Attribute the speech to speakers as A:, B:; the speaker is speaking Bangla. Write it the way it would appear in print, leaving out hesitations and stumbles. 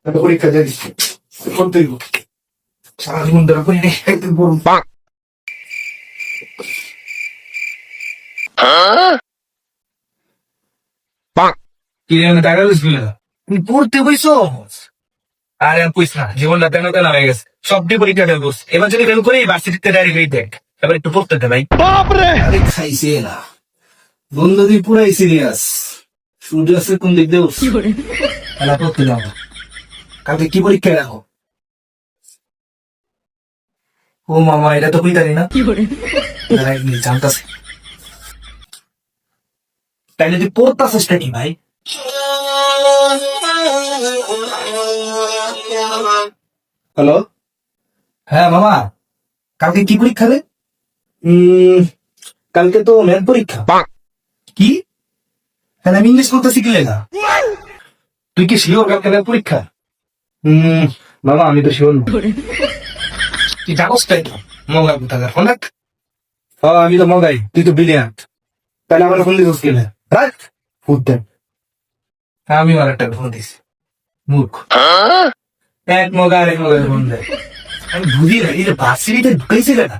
A: একটা পরীক্ষা দিয়ে দিচ্ছি করতে হইব সারা জীবন ধরে করি রে একদিন পড়ুন
B: কি রে টাকা দিছিল
A: তুমি পড়তে বইছো
B: আরে আর কইস না জীবনটা তেন তেন হয়ে গেছে সবটি পরীক্ষা ফেল করছে এবার যদি ফেল করি ভার্সিটিতে ডাইরেক্ট হয়ে দেখ এবার একটু পড়তে দে ভাই
A: আরে খাইছে না বন্ধু তুই পুরাই সিরিয়াস সূর্য আছে কোন দিক দিয়ে উঠছে খেলা করতে যাবো কালকে কি পরীক্ষায় রাখো ও মামা এটা তো কইতারি না জানতাছে তাইলে তুই পড়তাছিস নাকি ভাই হ্যালো হ্যাঁ মামা কালকে কি পরীক্ষা রে কালকে তো ম্যাথ পরীক্ষা কি তাহলে আমি ইংলিশ বলতে শিখলে না তুই কি শিওর কালকে ম্যাথ পরীক্ষা মামা আমি তো শিওর না তুই জানোস তাই তো মগাই কোথাকার ফোন রাখ আমি তো মগাই তুই তো ব্রিলিয়ান্ট তাহলে আমার ফোন দিস গেলে রাখ ফুট দেন আমি আর একটা ফোন দিছি মূর্খ এক মগা আরেক মগার ফোন দেয় আমি বুঝি না এই যে ভার্সিটিতে ঢুকাইছিল না